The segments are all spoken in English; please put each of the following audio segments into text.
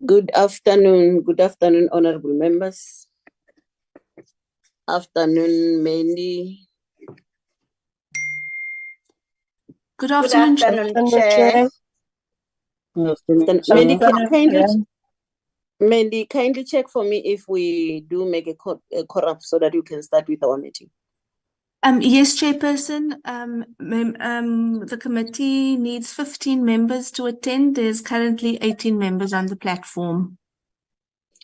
Good afternoon, honorable members. Afternoon, Mandy. Good afternoon, Chair. Mandy, kindly check for me if we do make a quorum so that you can start with our meeting. Yes, Chairperson. The committee needs 15 members to attend. There's currently 18 members on the platform.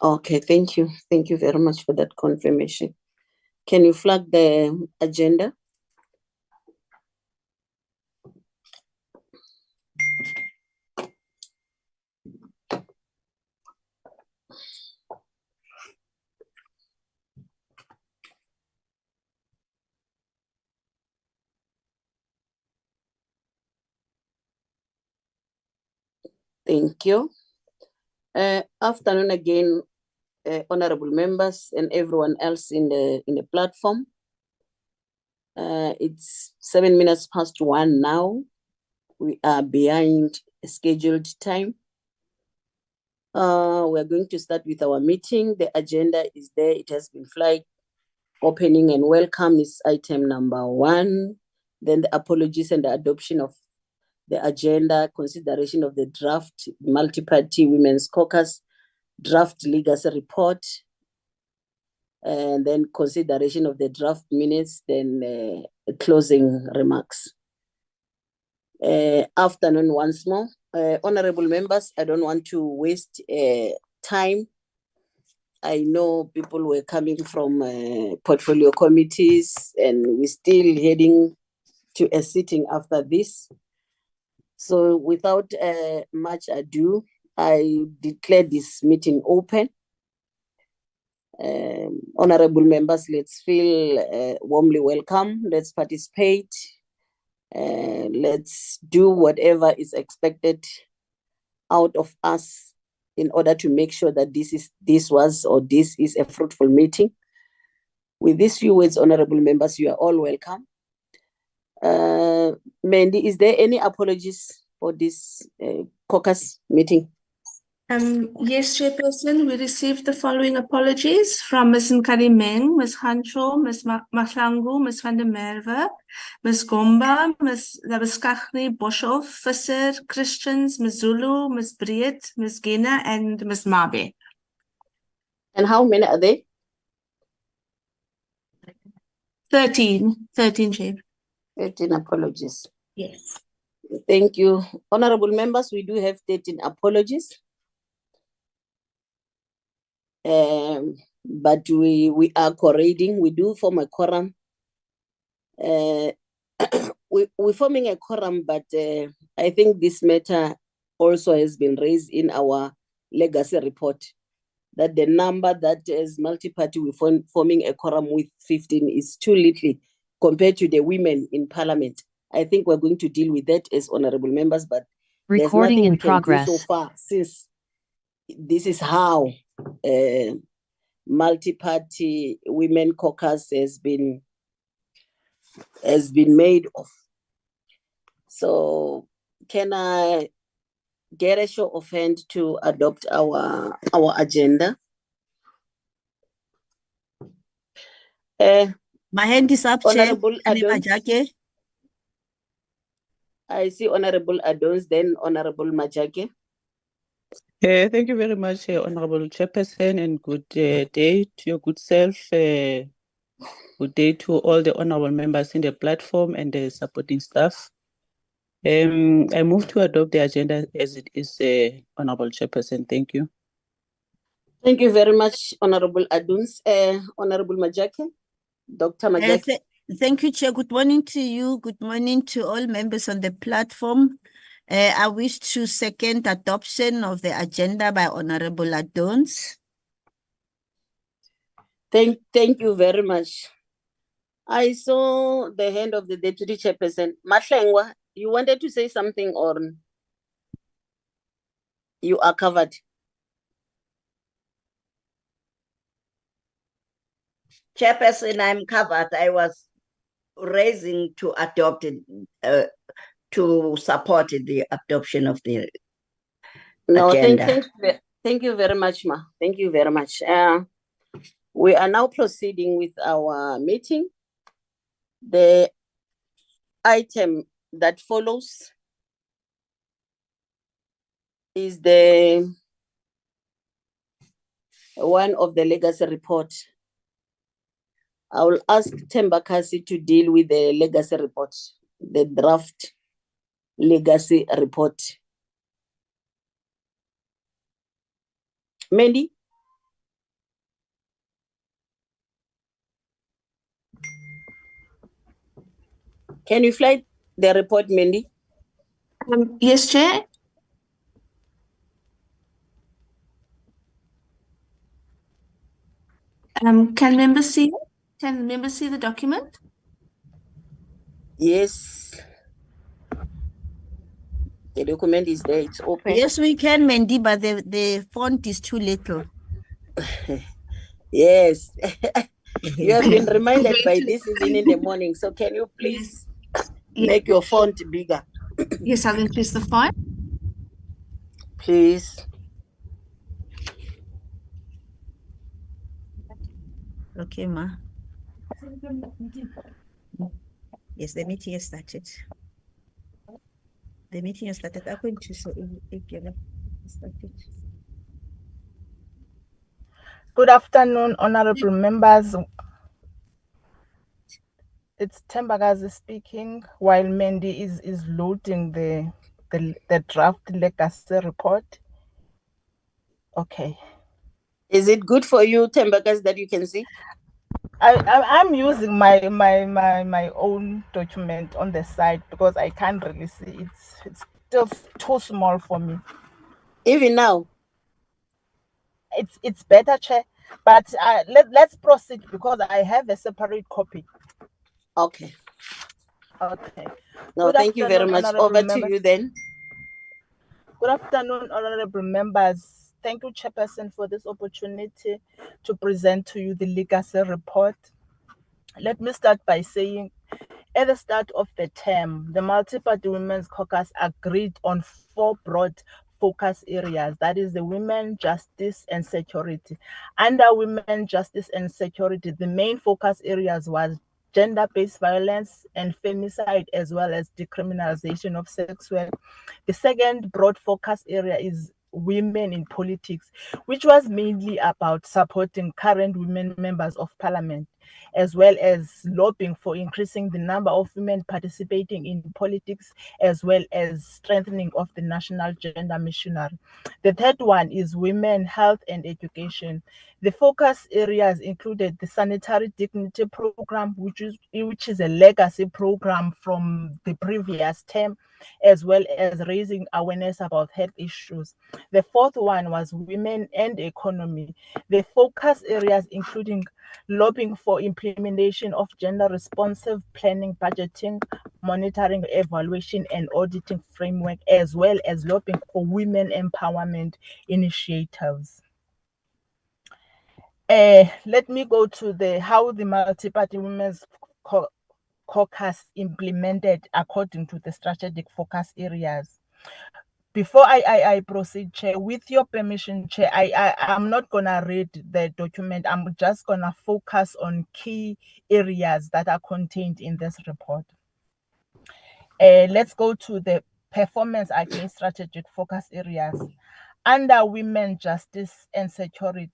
Okay, thank you. Thank you very much for that confirmation. Can you flag the agenda? Thank you. Afternoon again, honorable members and everyone else in the platform. It's 7 minutes past 1 now. We are behind scheduled time. We're going to start with our meeting. The agenda is there. It has been flagged. Opening and welcome is item number 1. Then the apologies and the adoption of the agenda, consideration of the draft multi-party women's caucus, draft legacy report, and then consideration of the draft minutes, then closing remarks. Afternoon once more. Honorable members, I don't want to waste time. I know people were coming from portfolio committees and we're still heading to a sitting after this. So without much ado, I declare this meeting open. Honorable members, let's feel warmly welcome. Let's participate. Let's do whatever is expected out of us in order to make sure that this is a fruitful meeting. With these few words, honorable members, you are all welcome. Mandy, is there any apologies for this caucus meeting? Yes, Chairperson, we received the following apologies from Ms. Nkarimeng, Ms. Hancho, Ms. Mahlangu, Ms. van der Merwe, Ms. Gomba, Ms. Labuskaghni, Boshoff, Visser, Christians, Ms. Zulu, Ms. Breed, Ms. Gena, and Ms. Mabe. And how many are they? 13, Chair. 13 apologies. Yes. Thank you. Honorable members, we do have 13 apologies. But we are correcting. We do form a quorum. We're forming a quorum, but I think this matter also has been raised in our legacy report, that the number that is multi-party we're forming a quorum with 15 is too little compared to the women in parliament. I think we're going to deal with that as honorable members, but recording in There's progress. nothing we can do so far, since this is how multi-party women caucus has been made of. So can I get a show of hand to adopt our agenda? My hand is up, Chair. Honorable Adons. I see Honorable Adons, then Honorable Majake. Thank you very much, Honorable Chairperson, and good day to your good self. Good day to all the honorable members in the platform and the supporting staff. I move to adopt the agenda as it is, Honorable Chairperson. Thank you. Thank you very much, Honorable Adons. Honorable Majake, Dr. Majake. Thank you, Chair. Good morning to you. Good morning to all members on the platform. I wish to second adoption of the agenda by Honorable Adons. Thank you very much. I saw the hand of the Deputy Chairperson. Mahlengwa, you wanted to say something, or you are covered? Chairperson, I'm covered. I was raising to adopt it, to support the adoption of the agenda. Thank you very much, Ma. Thank you very much. We are now proceeding with our meeting. The item that follows is the one of the legacy report. I will ask Tembakasi to deal with the legacy report, the draft legacy report. Mandy? Can you fly the report, Mandy? Yes, Chair. Can members see it? Can members see the document? Yes. The document is there, it's open. Yes, we can, Mandy, but the font is too little. Yes. You have been reminded by this even in the morning. So can you please make your font bigger? Yes, I'll increase the font. Please. Okay, Ma. Yes, the meeting has started. The meeting has started. I'm going to show it started. Good afternoon, honorable members. It's Tembagazi speaking while Mandy is loading the draft legacy report. Okay. Is it good for you, Tembakas, that you can see? I'm using my own document on the side because I can't really see. It's still too small for me. Even now? It's better, Chair, but let's proceed because I have a separate copy. Okay. Okay. No, Good thank you very afternoon, much. honorable Over members. to you then. Good afternoon, honorable members. Thank you, Chairperson, for this opportunity to present to you the legacy report. Let me start by saying, at the start of the term, the Multi-Party Women's Caucus agreed on 4 broad focus areas, that is the women, justice, and security. Under women, justice, and security, the main focus areas was gender-based violence and femicide, as well as decriminalization of sex work. The second broad focus area is women in politics, which was mainly about supporting current women members of parliament, as well as lobbying for increasing the number of women participating in politics, as well as strengthening of the national gender missionary. The third one is women, health, and education. The focus areas included the Sanitary Dignity Program, which is a legacy program from the previous term, as well as raising awareness about health issues. The fourth one was women and economy. The focus areas including lobbying for implementation of gender responsive planning, budgeting, monitoring, evaluation, and auditing framework, as well as lobbying for women empowerment initiatives. Let me go to how the Multi-Party Women's Caucus implemented according to the strategic focus areas. Before I proceed, Chair, with your permission, Chair, I'm not gonna read the document. I'm just gonna focus on key areas that are contained in this report. Let's go to the performance against strategic focus areas. Under women, justice, and security,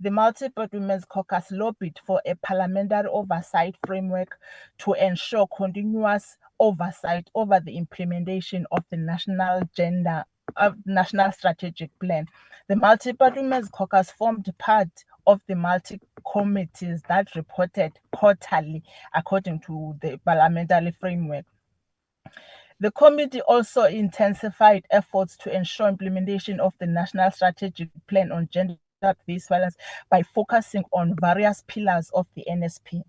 the Multi-Party Women's Caucus lobbied for a parliamentary oversight framework to ensure continuous oversight over the implementation of the national strategic plan. The Multi-Party Women's Caucus formed part of the multi-committees that reported quarterly according to the parliamentary framework. The committee also intensified efforts to ensure implementation of the National Strategic Plan on Gender-Based Violence by focusing on various pillars of the NSP.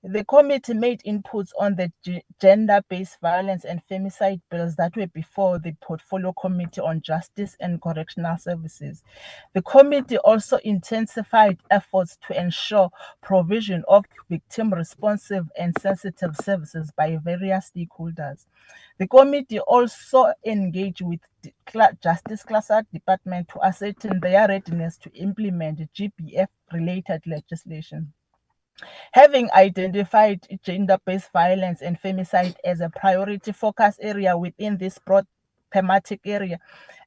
The committee made inputs on the gender-based violence and femicide bills that were before the Portfolio Committee on Justice and Correctional Services. The committee also intensified efforts to ensure provision of victim-responsive and sensitive services by various stakeholders. The committee also engaged with the Justice Cluster Department to ascertain their readiness to implement GBF-related legislation. Having identified gender-based violence and femicide as a priority focus area within this broad thematic area,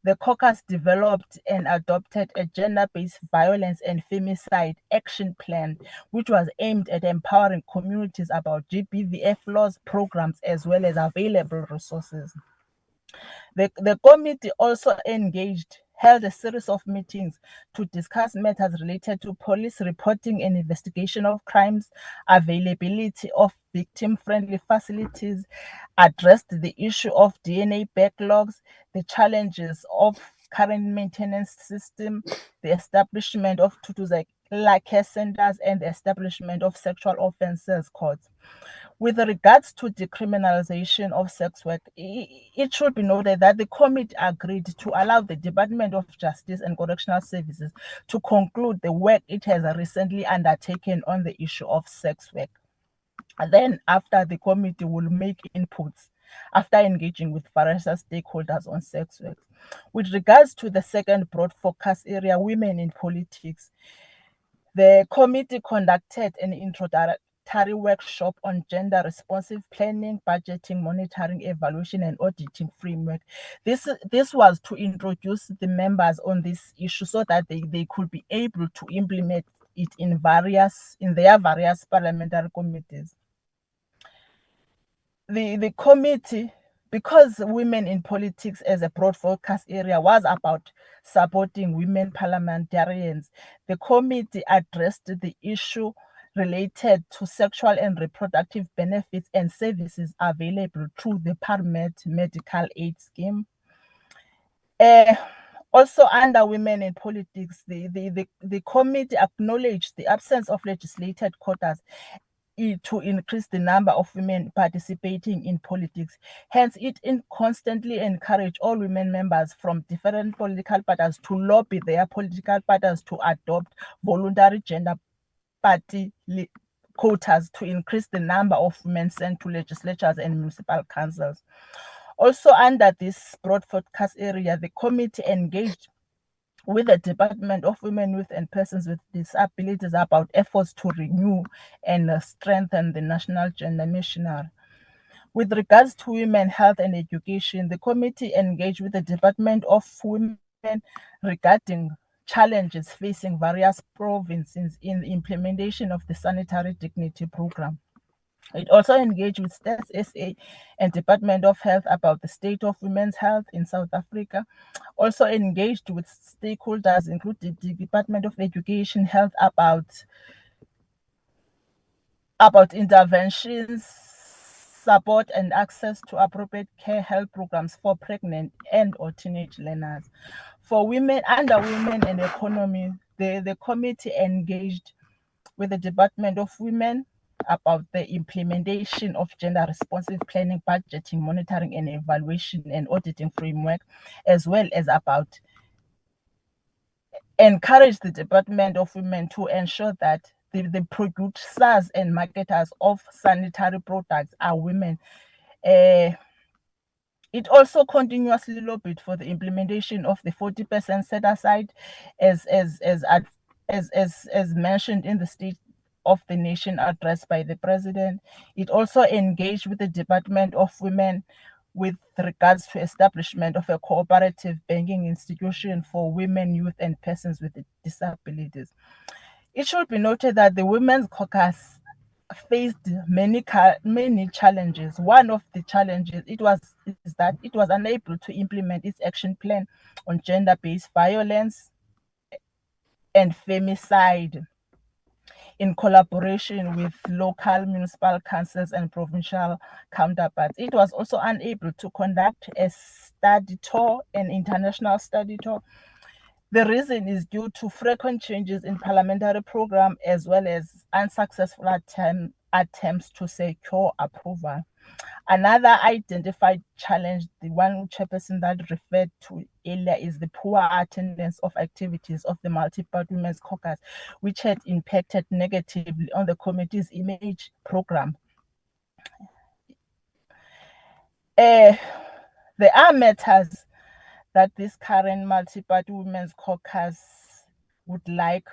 the caucus developed and adopted a gender-based violence and femicide action plan, which was aimed at empowering communities about GBVF laws, programs, as well as available resources. The committee also held a series of meetings to discuss matters related to police reporting and investigation of crimes, availability of victim-friendly facilities, addressed the issue of DNA backlogs, the challenges of current maintenance system, the establishment of care centers, and the establishment of sexual offences courts. With regards to decriminalization of sex work, it should be noted that the committee agreed to allow the Department of Justice and Correctional Services to conclude the work it has recently undertaken on the issue of sex work. And then, after the committee will make inputs after engaging with various stakeholders on sex work. With regards to the second broad focus area, women in politics, the committee conducted an introductory workshop on gender responsive planning, budgeting, monitoring, evaluation, and auditing framework. This was to introduce the members on this issue so that they could be able to implement it in their various parliamentary committees. The committee, because women in politics as a broad focus area was about supporting women parliamentarians, the committee addressed the issue related to sexual and reproductive benefits and services available through the PARMED medical aid scheme. Also, under women in politics, the committee acknowledged the absence of legislated quotas to increase the number of women participating in politics. Hence, it constantly encouraged all women members from different political parties to lobby their political parties to adopt voluntary gender party quotas to increase the number of women sent to legislatures and municipal councils. Also, under this broad focus area, the committee engaged with the Department of Women, Youth and Persons with Disabilities about efforts to renew and strengthen the National Gender Missionary. With regards to women health and education, the committee engaged with the Department of Women regarding challenges facing various provinces in the implementation of the Sanitary Dignity Program. It also engaged with Stats SA and Department of Health about the state of women's health in South Africa. Also engaged with stakeholders, including the Department of Education, Health, about interventions, support and access to appropriate care health programs for pregnant and or teenage learners. For women, under women and economy, the committee engaged with the Department of Women about the implementation of gender responsive planning, budgeting, monitoring and evaluation and auditing framework, as well as about encourage the Department of Women to ensure that the producers and marketers of sanitary products are women. It also continuously lobbied for the implementation of the 40% set aside as mentioned in the State of the Nation address by the President. It also engaged with the Department of Women with regards to establishment of a cooperative banking institution for women, youth, and persons with disabilities. It should be noted that the Women's Caucus faced many challenges. One of the challenges is that it was unable to implement its action plan on gender-based violence and femicide in collaboration with local municipal councils and provincial counterparts. It was also unable to conduct a study tour, an international study tour. The reason is due to frequent changes in parliamentary program as well as unsuccessful attempts to secure approval. Another identified challenge, the one chairperson that referred to earlier, is the poor attendance of activities of the Multi-Party Women's Caucus, which had impacted negatively on the committee's image program. There are matters that this current Multi-Party Women's Caucus would like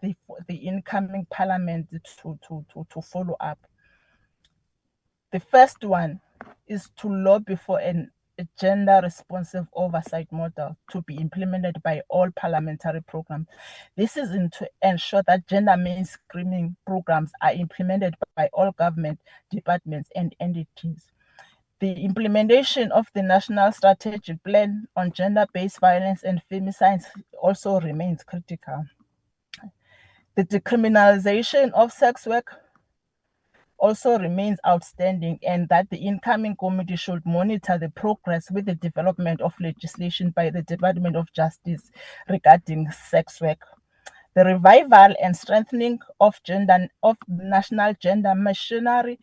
the incoming parliament to follow up. The first one is to lobby for a gender-responsive oversight model to be implemented by all parliamentary programs. This is to ensure that gender mainstreaming programs are implemented by all government departments and entities. The implementation of the National Strategic Plan on Gender-Based Violence and Femicide also remains critical. The decriminalization of sex work also remains outstanding, and that the incoming committee should monitor the progress with the development of legislation by the Department of Justice regarding sex work. The revival and strengthening of national gender machinery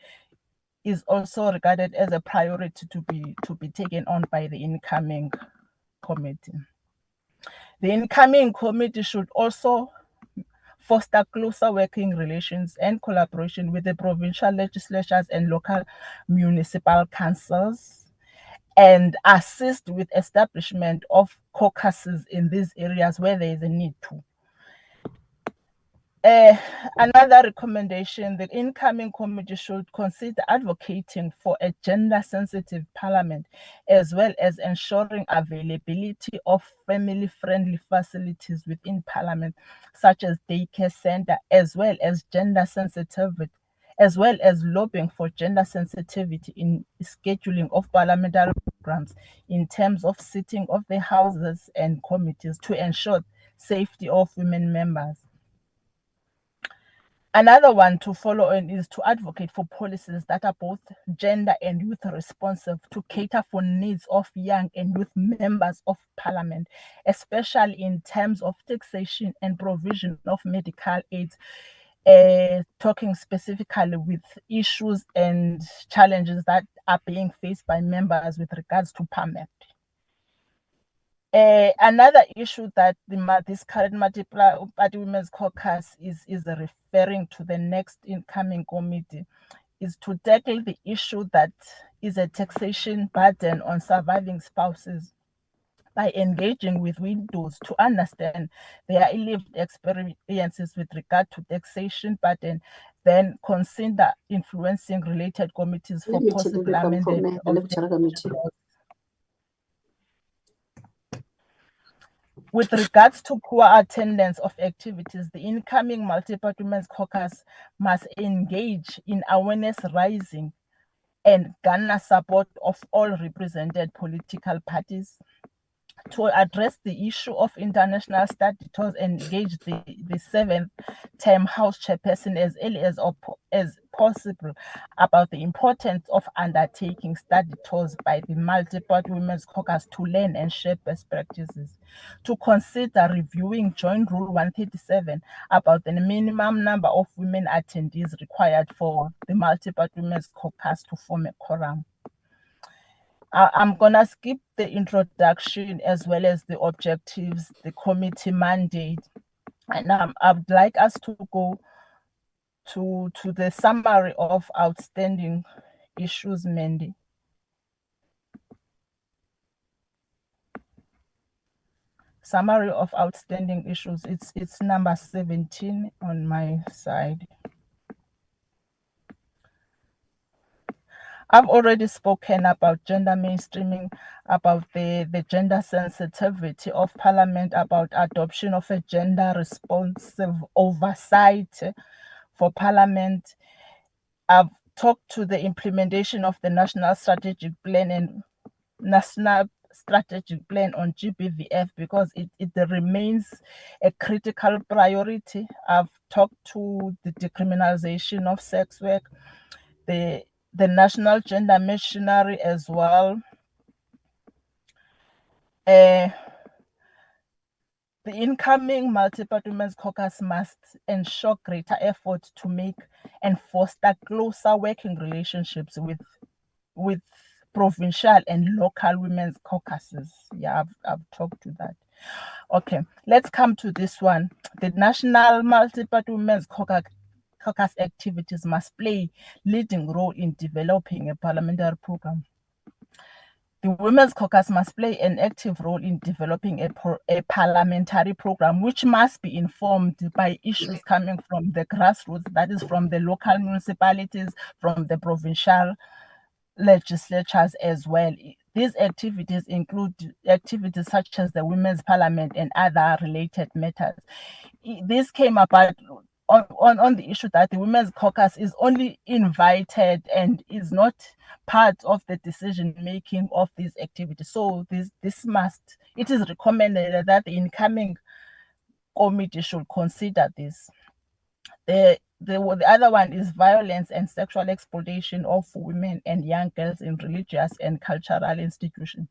is also regarded as a priority to be taken on by the incoming committee. The incoming committee should also foster closer working relations and collaboration with the provincial legislatures and local municipal councils, and assist with establishment of caucuses in these areas where there is a need to. Another recommendation, the incoming committee should consider advocating for a gender-sensitive parliament, as well as ensuring availability of family-friendly facilities within parliament, such as daycare center, as well as gender sensitivity, as well as lobbying for gender sensitivity in scheduling of parliamentary programs in terms of sitting of the houses and committees to ensure safety of women members. Another one to follow on is to advocate for policies that are both gender and youth responsive to cater for needs of young and youth members of parliament, especially in terms of taxation and provision of medical aids, talking specifically with issues and challenges that are being faced by members with regards to permit. Another issue that this current Multi-Party Women's Caucus is referring to the next incoming committee is to tackle the issue that is a taxation burden on surviving spouses by engaging with widows to understand their lived experiences with regard to taxation burden, then consider influencing related committees for possible amendment of the laws. With regards to poor attendance of activities, the incoming Multi-Party Women's Caucus must engage in awareness raising and garner support of all represented political parties. To address the issue of international study tours, engage the seventh term House Chairperson as early as possible about the importance of undertaking study tours by the Multi-Party Women's Caucus to learn and share best practices. To consider reviewing Joint Rule 137 about the minimum number of women attendees required for the Multi-Party Women's Caucus to form a quorum. I'm gonna skip the introduction as well as the objectives, the committee mandate, and I would like us to go to the summary of outstanding issues, Mandy. Summary of outstanding issues. It's number 17 on my side. I've already spoken about gender mainstreaming, about the gender sensitivity of parliament, about adoption of a gender responsive oversight for parliament. I've talked to the implementation of the National Strategic Plan and National Strategic Plan on GBVF because it remains a critical priority. I've talked to the decriminalization of sex work, the national gender machinery as well. The The incoming Multi-Party Women's Caucus must ensure greater effort to make and foster closer working relationships with provincial and local women's caucuses. Yeah, I've talked to that. Okay, let's come to this one. The National Multi-Party Women's Caucus activities must play leading role in developing a parliamentary program. The Women's Caucus must play an active role in developing a parliamentary program, which must be informed by issues coming from the grassroots, that is, from the local municipalities, from the provincial legislatures as well. These activities include activities such as the Women's Parliament and other related matters. This came about on the issue that the Women's Caucus is only invited and is not part of the decision making of these activities. So it is recommended that the incoming committee should consider this. The other one is violence and sexual exploitation of women and young girls in religious and cultural institutions.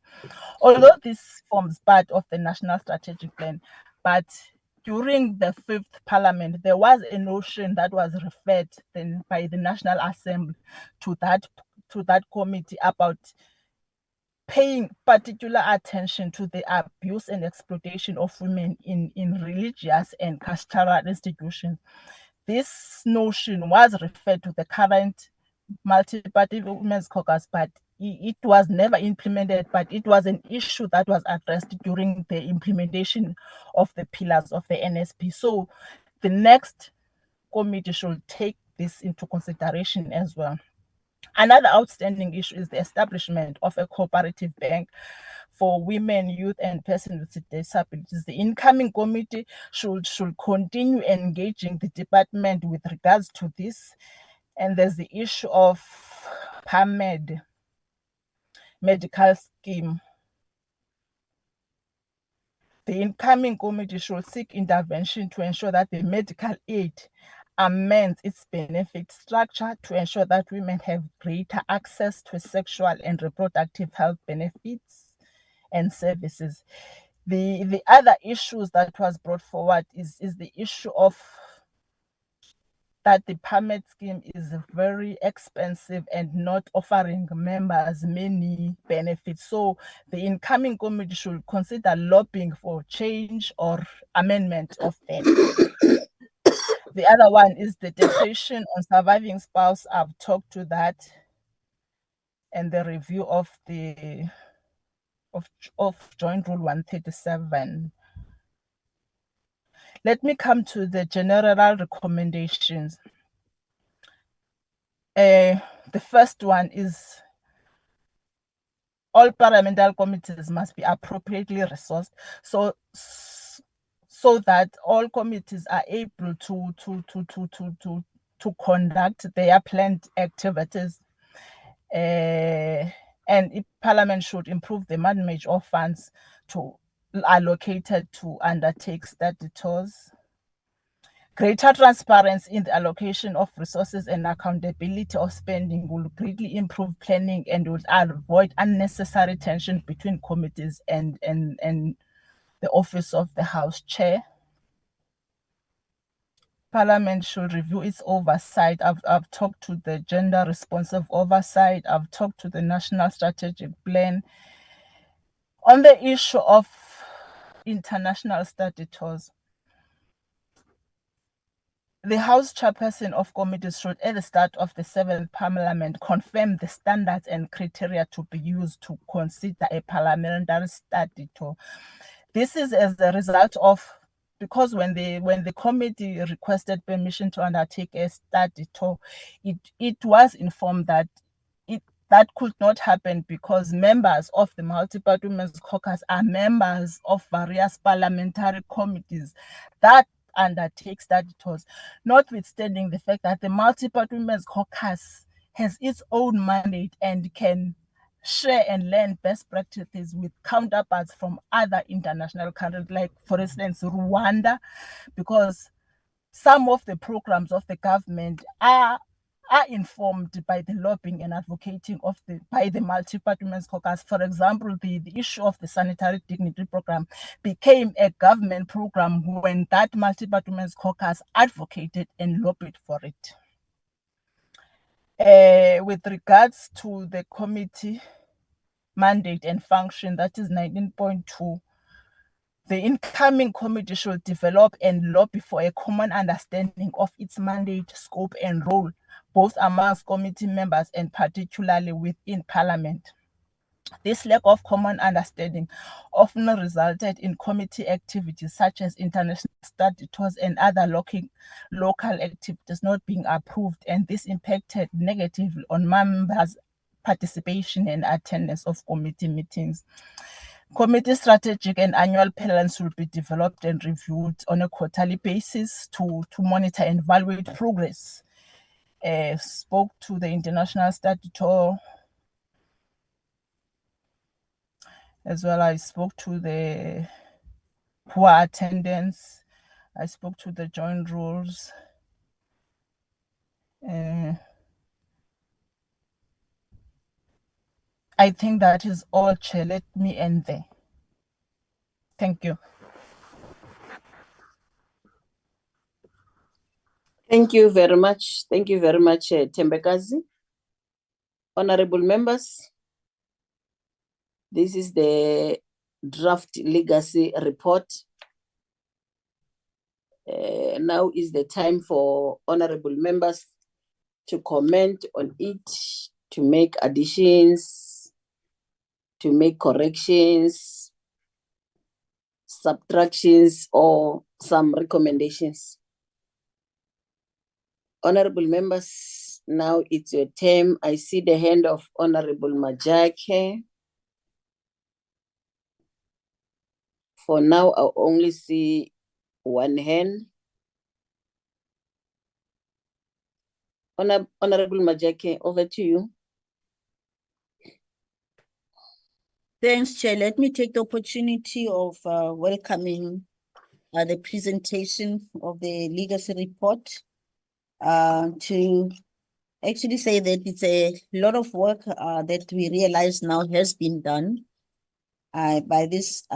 Although this forms part of the National Strategic Plan, but during the 5th Parliament, there was a notion that was referred then by the National Assembly to that committee about paying particular attention to the abuse and exploitation of women in religious and cultural institutions. This notion was referred to the current Multi-Party Women's Caucus, but it was never implemented, but it was an issue that was addressed during the implementation of the pillars of the NSP. So the next committee should take this into consideration as well. Another outstanding issue is the establishment of a cooperative bank for women, youth, and persons with disabilities. The incoming committee should continue engaging the department with regards to this. And there's the issue of PAMED, medical scheme. The incoming committee should seek intervention to ensure that the medical aid amends its benefit structure to ensure that women have greater access to sexual and reproductive health benefits and services. The other issues that was brought forward is the issue of that the PAMED scheme is very expensive and not offering members many benefits. So the incoming committee should consider lobbying for change or amendment of that. The other one is the taxation on surviving spouse. I've talked to that, and the review of the Joint Rule 137. Let me come to the general recommendations. The first one is all parliamentary committees must be appropriately resourced so that all committees are able to conduct their planned activities. And Parliament should improve the management of funds allocated to undertake study tours. Greater transparency in the allocation of resources and accountability of spending will greatly improve planning and will avoid unnecessary tension between committees and the office of the House Chair. Parliament should review its oversight. I've talked to the gender responsive oversight. I've talked to the National Strategic Plan. On the issue of international study tours, the House Chairperson of committees should, at the start of the 7th Parliament, confirm the standards and criteria to be used to consider a parliamentary study tour. This is as a result of, because when the committee requested permission to undertake a study tour, it was informed that that could not happen because members of the Multi-Party Women's Caucus are members of various parliamentary committees that undertake study tours, notwithstanding the fact that the Multi-Party Women's Caucus has its own mandate and can share and learn best practices with counterparts from other international countries, like, for instance, Rwanda, because some of the programs of the government are are informed by the lobbying and advocating by the Multi-Party Women's Caucus. For example, the issue of the Sanitary Dignity Program became a government program when that Multi-Party Women's Caucus advocated and lobbied for it. With regards to the committee mandate and function, that is 19.2, the incoming committee should develop and lobby for a common understanding of its mandate, scope, and role, both amongst committee members and particularly within Parliament. This lack of common understanding often resulted in committee activities such as international study tours and other local activities not being approved, and this impacted negatively on members' participation and attendance of committee meetings. Committee strategic and annual plans will be developed and reviewed on a quarterly basis to monitor and evaluate progress. Spoke to the international study tour, as well. I spoke to the poor attendance. I spoke to the joint rules. I think that is all, Chair. Let me end there. Thank you. Thank you very much. Thank you very much, Tembekazi. Honorable members, this is the draft legacy report. Now is the time for honorable members to comment on it, to make additions, to make corrections, subtractions, or some recommendations. Honorable members, now it's your turn. I see the hand of Honorable Majake. For now, I only see one hand. Honorable Majake, over to you. Thanks, Chair. Let me take the opportunity of welcoming the presentation of the legacy report to actually say that it's a lot of work that we realize now has been done by this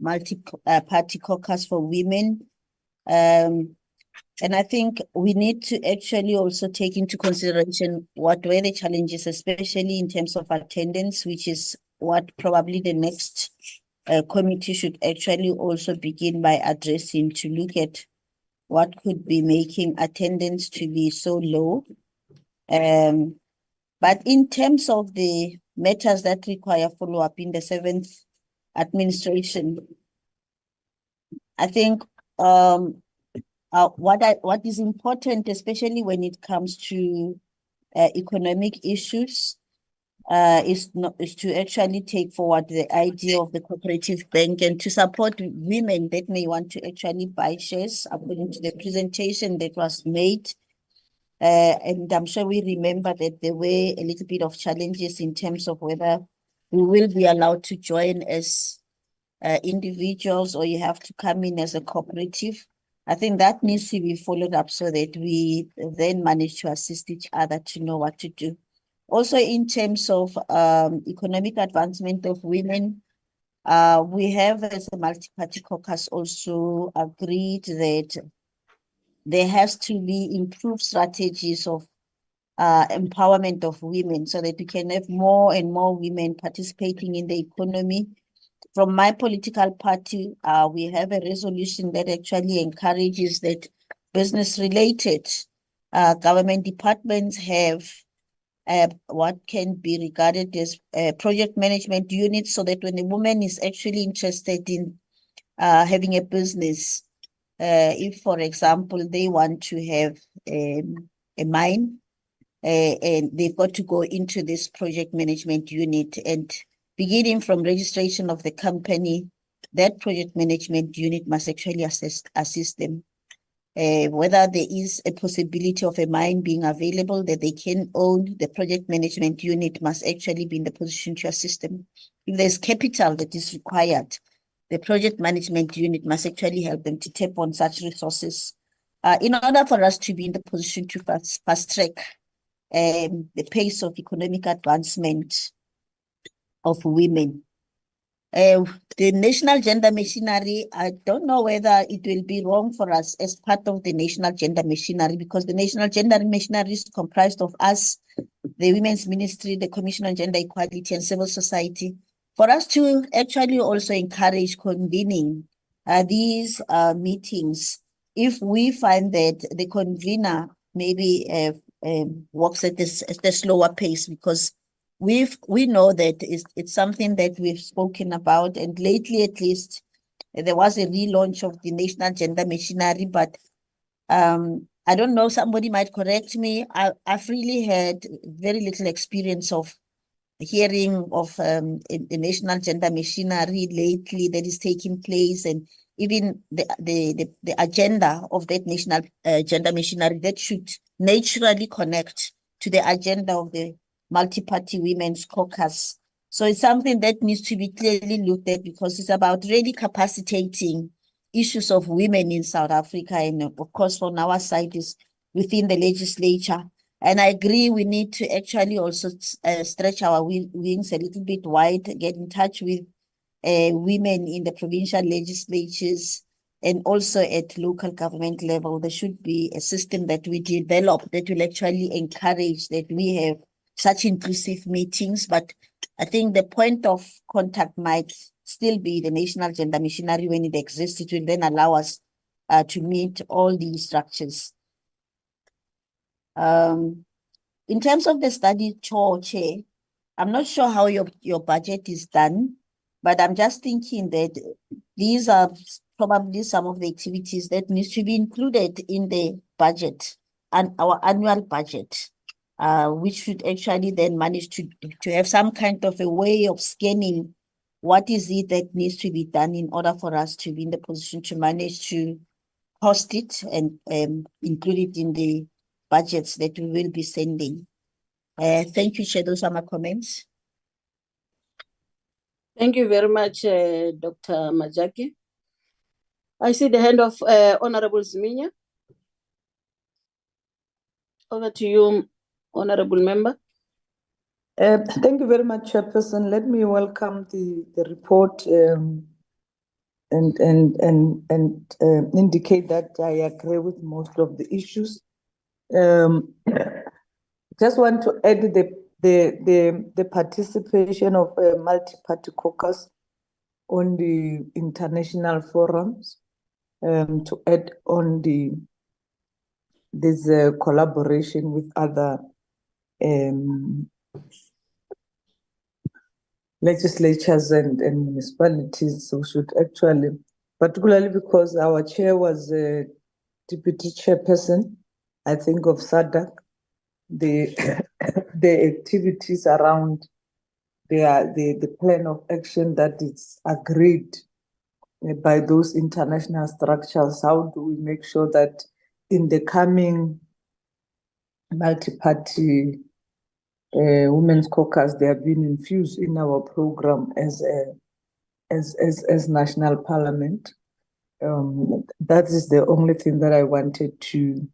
multi-party caucus for women. And I think we need to actually also take into consideration what were the challenges, especially in terms of attendance, which is what probably the next committee should actually also begin by addressing, to look at what could be making attendance to be so low. But in terms of the matters that require follow-up in the 7th administration, I think what is important, especially when it comes to economic issues, is to actually take forward the idea of the cooperative bank and to support women that may want to actually buy shares, according to the presentation that was made. And I'm sure we remember that there were a little bit of challenges in terms of whether we will be allowed to join as individuals or you have to come in as a cooperative. I think that needs to be followed up so that we then manage to assist each other to know what to do. Also, in terms of economic advancement of women, we have, as a multi-party caucus, also agreed that there has to be improved strategies of empowerment of women so that we can have more and more women participating in the economy. From my political party, we have a resolution that actually encourages that business-related government departments have what can be regarded as project management units, so that when a woman is actually interested in having a business, if, for example, they want to have a mine, and they've got to go into this project management unit, and beginning from registration of the company, that project management unit must actually assist them. Whether there is a possibility of a mine being available that they can own, the project management unit must actually be in the position to assist them. If there's capital that is required, the project management unit must actually help them to tap on such resources in order for us to be in the position to fast track the pace of economic advancement of women. The national gender machinery, I don't know whether it will be wrong for us as part of the national gender machinery, because the national gender machinery is comprised of us, the Women's Ministry, the Commission on Gender Equality, and civil society, for us to actually also encourage convening these meetings. If we find that the convener maybe works at the slower pace, because we know that it's something that we've spoken about, and lately at least there was a relaunch of the national gender machinery, but I don't know, somebody might correct me. I've really had very little experience of hearing of a national gender machinery lately that is taking place, and even the agenda of that national gender machinery that should naturally connect to the agenda of the multi-party women's caucus. So it's something that needs to be clearly looked at, because it's about really capacitating issues of women in South Africa, and of course from our side is within the legislature. And I agree, we need to actually also stretch our wings a little bit wide, get in touch with women in the provincial legislatures, and also at local government level. There should be a system that we develop that will actually encourage that we have such inclusive meetings. But I think the point of contact might still be the national gender machinery. When it exists, it will then allow us to meet all these structures. In terms of the study chair, I'm not sure how your budget is done, but I'm just thinking that these are probably some of the activities that needs to be included in the budget and our annual budget, which should actually then manage to have some kind of a way of scanning what is it that needs to be done in order for us to be in the position to manage to host it and include it in the budgets that we will be sending. Thank you, Chair. Those are my comments. Thank you very much, Dr. Majaki. I see the hand of Honorable Siminya. Over to you, Honorable Member. Thank you very much, Chairperson. Let me welcome the report and indicate that I agree with most of the issues. Just want to add the participation of a multi-party caucus on the international forums, to add on this collaboration with other legislatures and municipalities. So we should actually, particularly because our chair was a deputy chairperson, I think, of SADC, the activities around the plan of action that is agreed by those international structures. How do we make sure that in the coming multi-party women's caucus, they have been infused in our program as national parliament? That is the only thing that I wanted to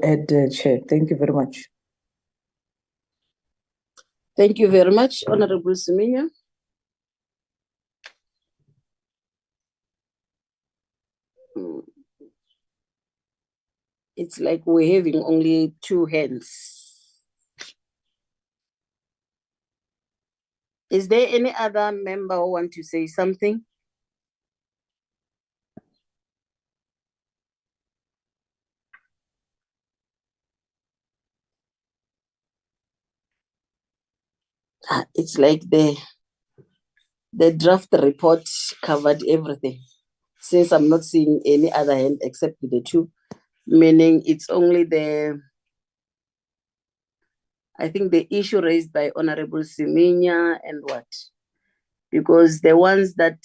add, Chair. Thank you very much. Thank you very much, Honorable Siminya. It's like we're having only two hands. Is there any other member who want to say something? It's like the draft report covered everything. Since I'm not seeing any other hand except the two, meaning it's only I think the issue raised by Honorable Siminya and what? Because the ones that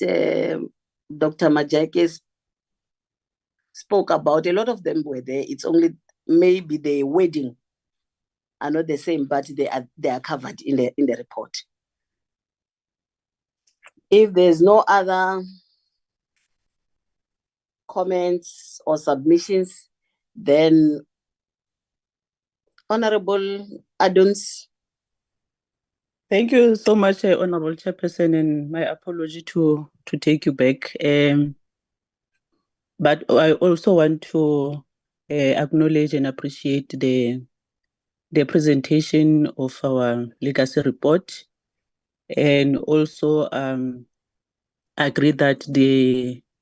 Dr. Majaki spoke about, a lot of them were there. It's only maybe the wording are not the same, but they are covered in the report. If there's no other comments or submissions, Then Honorable Aduns. Thank you so much, Honorable Chairperson, and my apology to take you back. But I also want to acknowledge and appreciate the presentation of our legacy report, and also agree that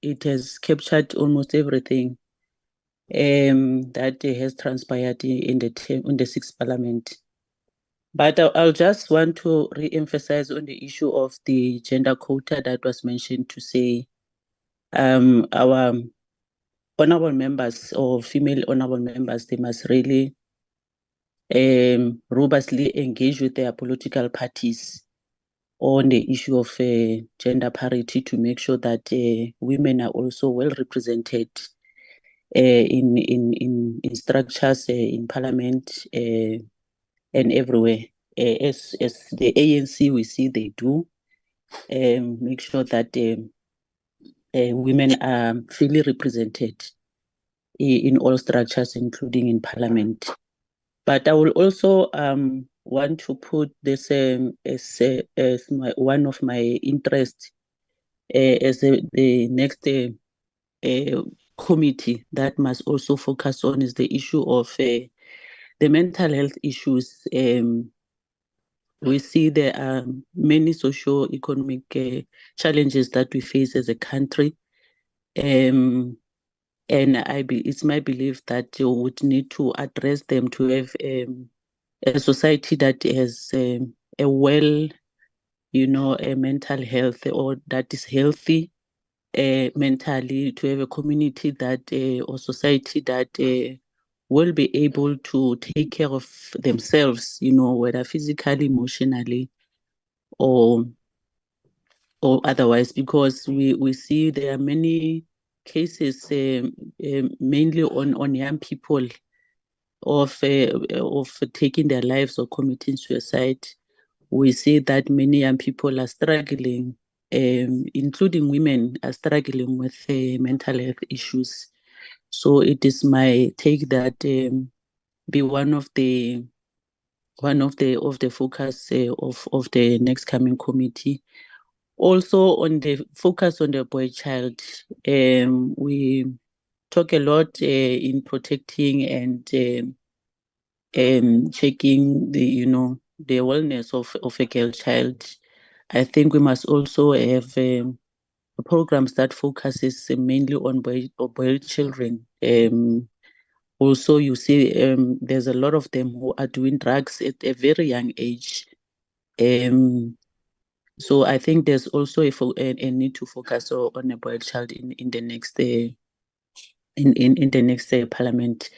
it has captured almost everything that has transpired in the sixth parliament. But I'll just want to re-emphasize on the issue of the gender quota that was mentioned, to say our honorable members or female honorable members, they must really robustly engage with their political parties on the issue of gender parity, to make sure that women are also well represented in structures in parliament and everywhere. As the ANC, we see they do make sure that women are fully represented in all structures, including in parliament. But I will also want to put this as one of my interests as the next committee that must also focus on is the issue of the mental health issues. We see there are many socio-economic challenges that we face as a country. And it's my belief that you would need to address them to have a society that has a well, a mental health, or that is healthy mentally, to have a community that or society that will be able to take care of themselves, whether physically, emotionally, or otherwise, because we see there are many cases, mainly on young people, of taking their lives or committing suicide. We see that many young people are struggling, including women, are struggling with mental health issues. So it is my take that be one of the focus of the next coming committee. Also, on the focus on the boy child, we talk a lot in protecting and checking the wellness of a girl child. I think we must also have programs that focuses mainly on boy children. Also, you see, there's a lot of them who are doing drugs at a very young age. So I think there's also a need to focus on a boy child in the next in the next parliament.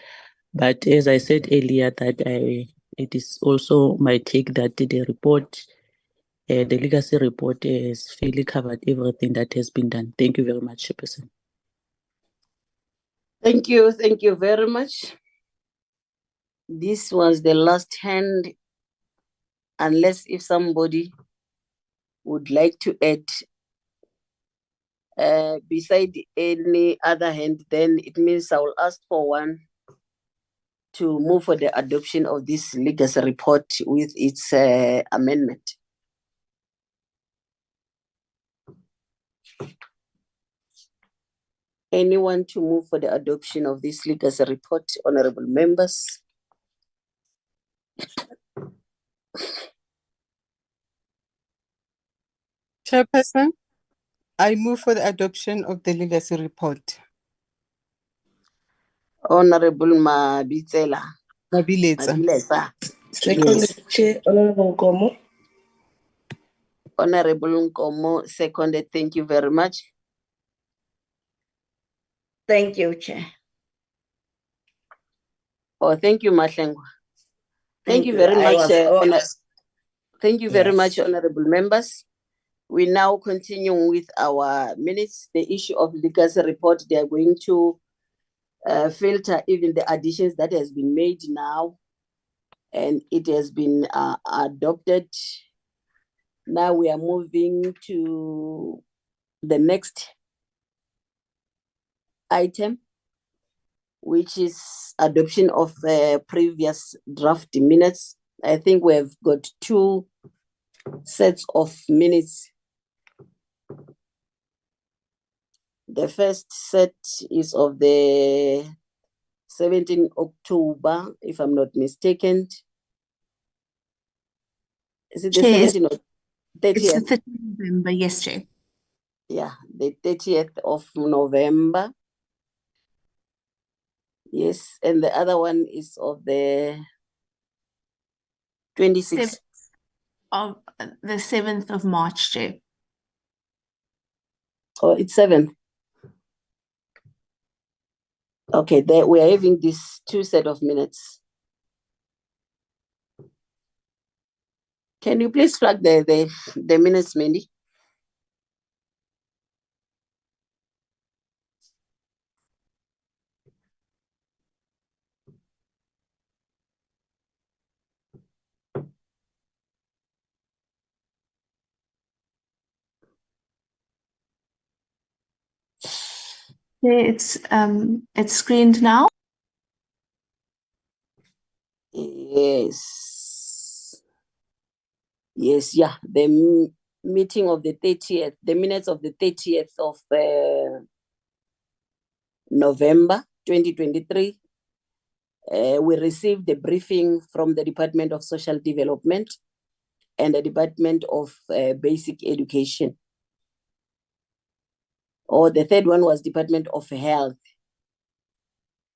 But as I said earlier, that it is also my take that the report, the legacy report, has fairly covered everything that has been done. Thank you very much, Chairperson. Thank you very much. This was the last hand, unless if somebody would like to add beside any other hand, then it means I will ask for one to move for the adoption of this legacy report with its amendment. Anyone to move for the adoption of this legacy report, honorable members? Chairperson, I move for the adoption of the legacy report. Honorable Mabitsela. Mabiletsa. Second, Yes. Chair, Honorable Nkomo. Honorable Nkomo, seconded. Thank you very much. Thank you, Chair. Oh, thank you, Mahlengwa. Thank you very I much. was Thank you very Yes. much, honorable members. We now continue with our minutes. The issue of legacy report, they are going to filter even the additions that has been made now, and it has been adopted. Now we are moving to the next item, which is adoption of previous draft minutes. I think we have got 2 sets of minutes. The first set is of the 17 October, if I'm not mistaken. Is it the Chair, 17th or it's the 30th? 30th November, yes, Chair. Yeah, the 30th of November. Yes, and the other one is of the 26th. Of the 7th of March, Chair. Oh, it's 7. Okay, there we are having these 2 set of minutes. Can you please flag the minutes, Mandy? It's screened now. Yes. Yes, yeah. The meeting of the 30th, the minutes of the 30th of November 2023. We received the briefing from the Department of Social Development and the Department of Basic Education. Or the third one was Department of Health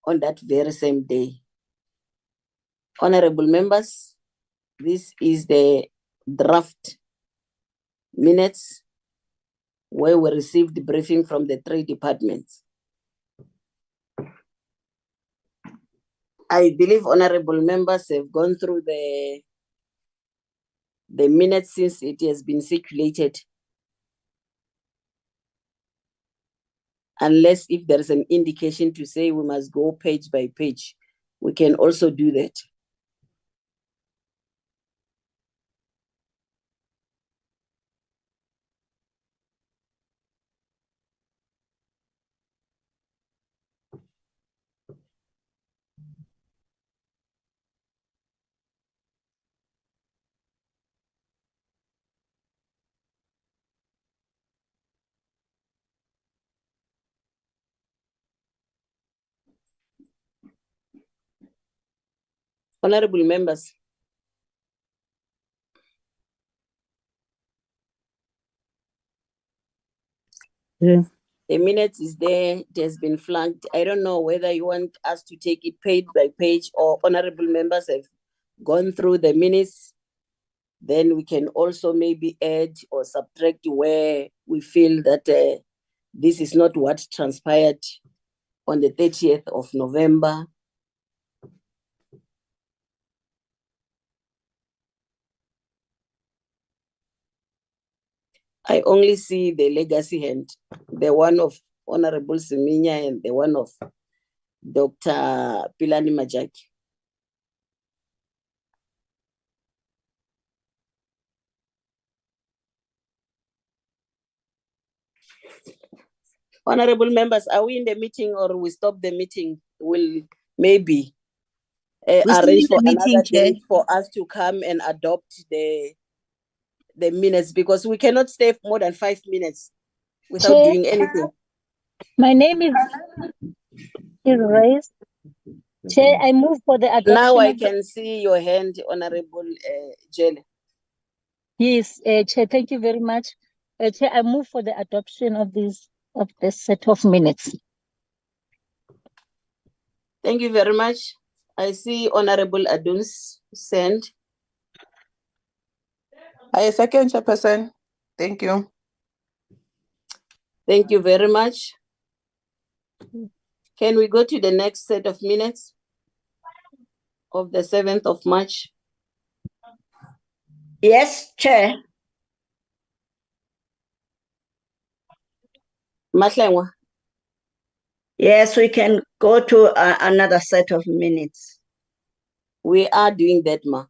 on that very same day. Honorable members, this is the draft minutes where we received the briefing from the 3 departments. I believe honorable members have gone through the minutes since it has been circulated. Unless if there is an indication to say we must go page by page, we can also do that. Honorable members. Yeah. The minutes is there, it has been flagged. I don't know whether you want us to take it page by page or honorable members have gone through the minutes. Then we can also maybe add or subtract where we feel that this is not what transpired on the 30th of November. I only see the legacy hand, the one of Honorable Siminya and the one of Dr. Pilani Majaki. Honorable members, are we in the meeting or we stop the meeting? We'll maybe arrange for another date for us to come and adopt the minutes, because we cannot stay more than 5 minutes without Chair, doing anything. my name is raised. Chair, I move for the adoption. Now I can see your hand, Honorable Jelle. Yes, Chair, thank you very much. Chair, I move for the adoption of this set of minutes. Thank you very much. I see Honorable Aduns send. I second, Chairperson. Thank you. Thank you very much. Can we go to the next set of minutes of the 7th of March? Yes, Chair. Mahlengwa. Yes, we can go to another set of minutes. We are doing that, Ma.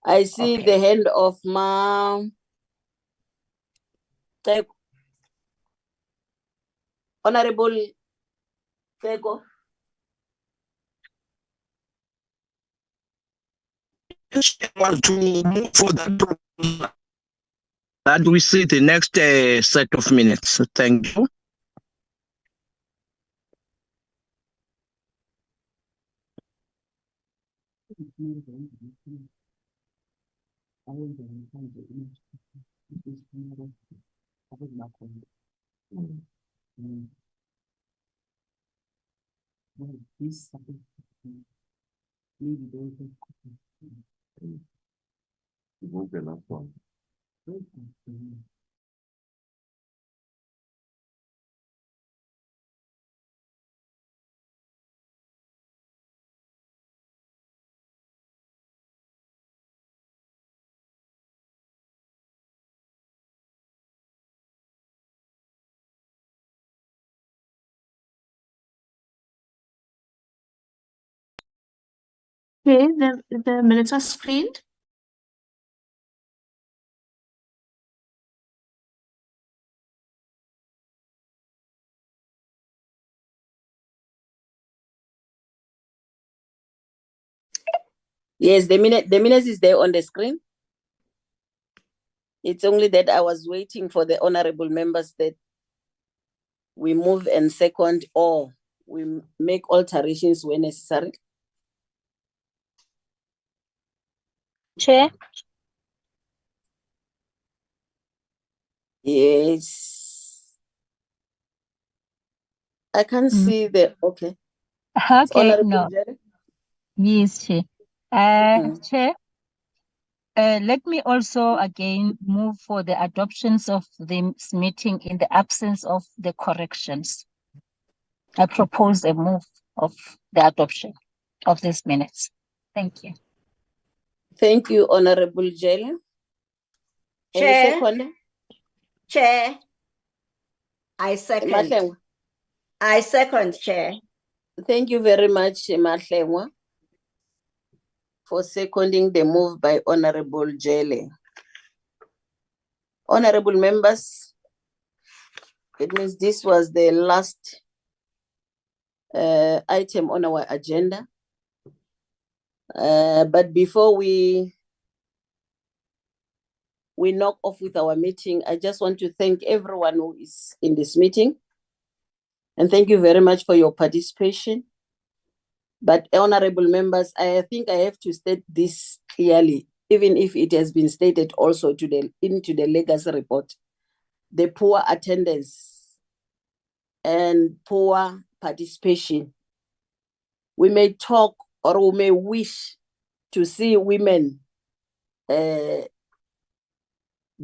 I see Okay. the hand of Ma. Honorable Teko. want to move for that that we see the next set of minutes. Thank you. Okay, the minutes are screened. Yes, the minutes is there on the screen. It's only that I was waiting for the honorable members that we move and second or we make alterations when necessary. Chair, Yes. I can't see the, okay. It's okay, Honorable no, Jerry. yes, Chair. Chair, let me also again move for the adoptions of this meeting in the absence of the corrections. I propose a move of the adoption of these minutes. Thank you. Thank you, Honorable Jerry. Any Chair, second? Chair, I second. Mahlengwa. I second, Chair. Thank you very much, Mahlengwa, for seconding the move by Honorable Jele. Honorable members, it means this was the last item on our agenda. But before we knock off with our meeting, I just want to thank everyone who is in this meeting. And thank you very much for your participation. But honorable members, I think I have to state this clearly, even if it has been stated also into the legacy report. The poor attendance and poor participation. We may talk or we may wish to see women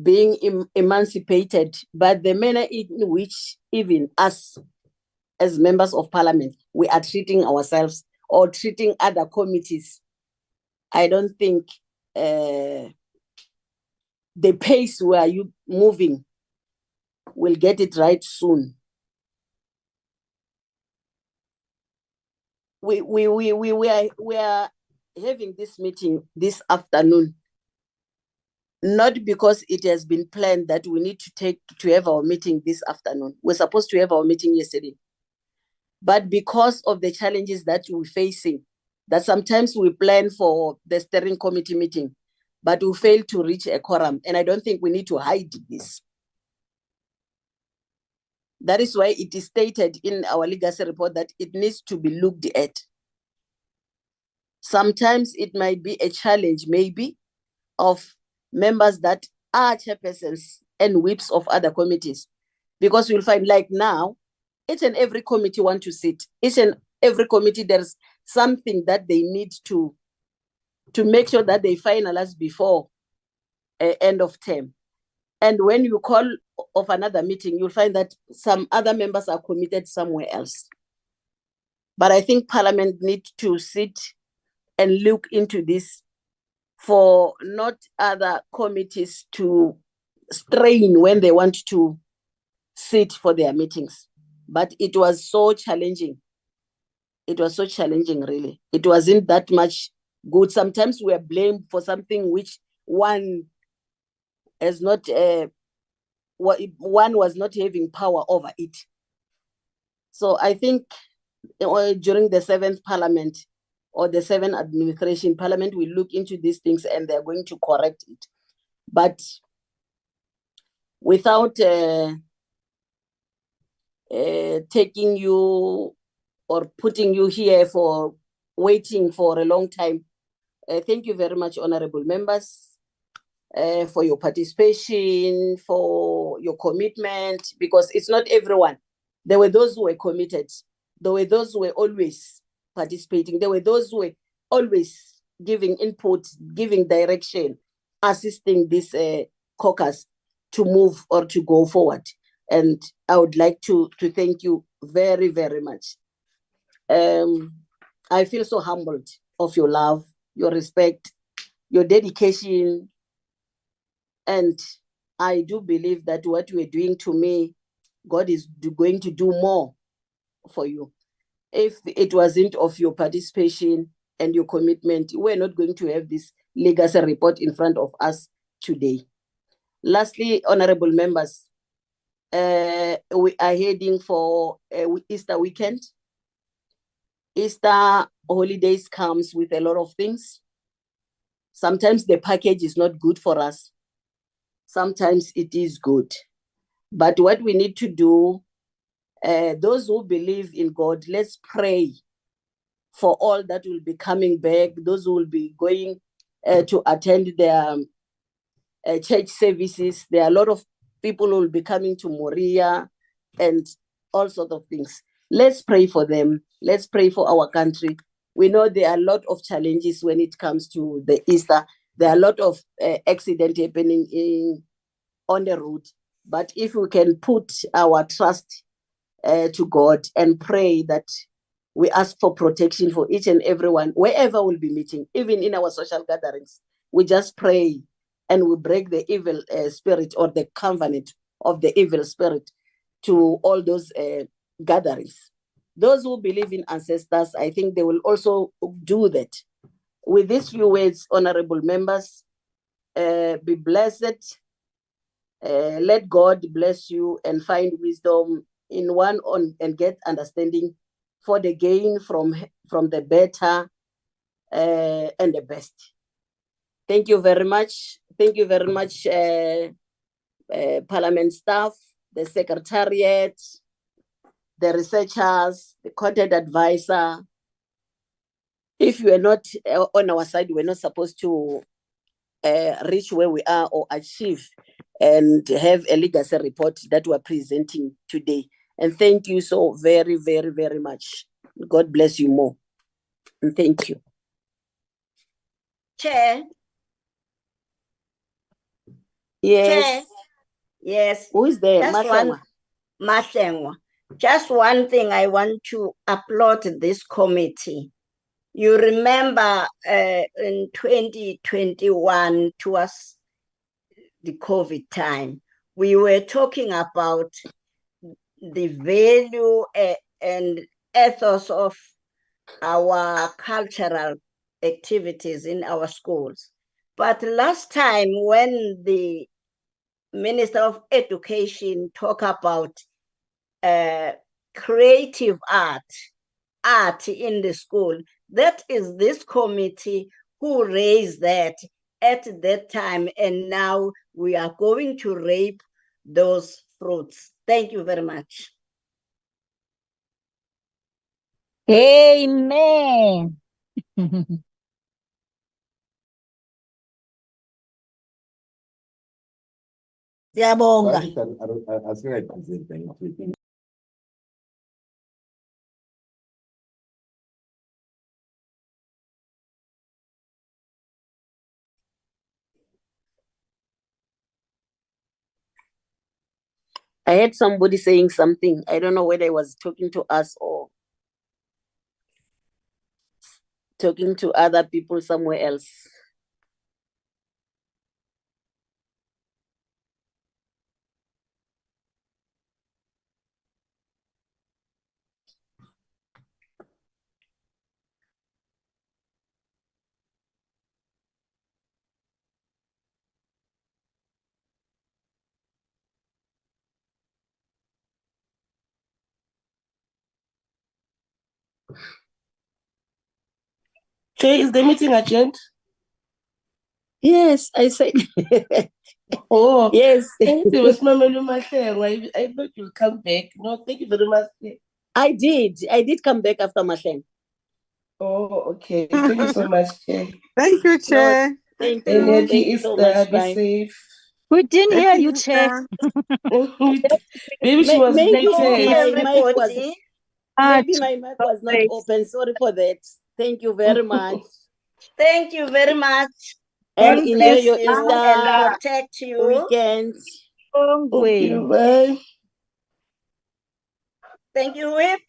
being emancipated, but the manner in which even us as members of parliament, we are treating ourselves or treating other committees, I don't think the pace where you moving will get it right soon. We are having this meeting this afternoon, not because it has been planned that we need to have our meeting this afternoon. We're supposed to have our meeting yesterday. But because of the challenges that we're facing, that sometimes we plan for the steering committee meeting, but we fail to reach a quorum. And I don't think we need to hide this. That is why it is stated in our legacy report that it needs to be looked at. Sometimes it might be a challenge, maybe, of members that are chairpersons and whips of other committees. Because you'll find, like now, each and every committee want to sit. Each and every committee, there's something that they need to make sure that they finalize before end of term. And when you call of another meeting, you'll find that some other members are committed somewhere else. But I think Parliament needs to sit and look into this for not other committees to strain when they want to sit for their meetings. But it was so challenging. It was so challenging, really. It wasn't that much good. Sometimes we are blamed for something which one has not, one was not having power over it. So I think during the 7th Parliament, or the 7th administration, Parliament will look into these things and they're going to correct it. But without taking you or putting you here for waiting for a long time, thank you very much, honorable members, for your participation, for your commitment, because it's not everyone. There were those who were committed. There were those who were always participating. There were those who were always giving input, giving direction, assisting this caucus to move or to go forward. And I would like to thank you very, very much. I feel so humbled of your love, your respect, your dedication. And I do believe that what you are doing to me, God is going to do more for you. If it wasn't of your participation and your commitment, we're not going to have this legacy report in front of us today. Lastly, honorable members, we are heading for Easter weekend. Easter holidays comes with a lot of things. Sometimes the package is not good for us. Sometimes it is good. But what we need to do, those who believe in God, let's pray for all that will be coming back, those who will be going to attend their church services. There are a lot of people who will be coming to Moria and all sorts of things. Let's pray for them. Let's pray for our country. We know there are a lot of challenges when it comes to the Easter. There are a lot of accidents happening on the road. But if we can put our trust to God and pray that we ask for protection for each and everyone, wherever we'll be meeting, even in our social gatherings, we just pray and we break the evil spirit or the covenant of the evil spirit to all those gatherings. Those who believe in ancestors, I think they will also do that. With these few words, honorable members, be blessed. Let God bless you and find wisdom in one on and get understanding for the gain from the better and the best. Thank you very much. Thank you very much, Parliament staff, the Secretariat, the researchers, the content advisor. If you are not on our side, we're not supposed to reach where we are or achieve and have a legacy report that we're presenting today. And thank you so very, very, very much. God bless you more. And thank you. Chair. Yes. Chair. Yes. Who is there? Mahlengwa. Just one thing I want to applaud this committee. You remember in 2021, towards the COVID time, we were talking about the value and ethos of our cultural activities in our schools. But last time when the Minister of Education talked about creative art in the school, that is this committee who raised that at that time, and now we are going to reap those fruits. Thank you very much. Amen. Siyabonga. I heard somebody saying something. I don't know whether he was talking to us or talking to other people somewhere else. Chair, is the meeting adjourned? Yes, I said. Oh, Yes. thank you, Ms. Mamelu Mahlengwa. I thought you'll come back. No, thank you very much. I did come back after Mahleng. Oh, okay. Thank you so much, Chair. Thank you, No, Chair. thank And you. happy Thank you so much. Easter. Be Bye. safe. We didn't hear Happy you, Chair. Easter. Maybe she was Maybe Thank you, related. my mic was everybody. maybe To my mic God was not praise. open. Sorry for that. Thank you very much. Thank you very much. And God Thank enjoy bless your you Easter and protect you. weekend. Long Thank way. you. Bye. Thank you, Whip.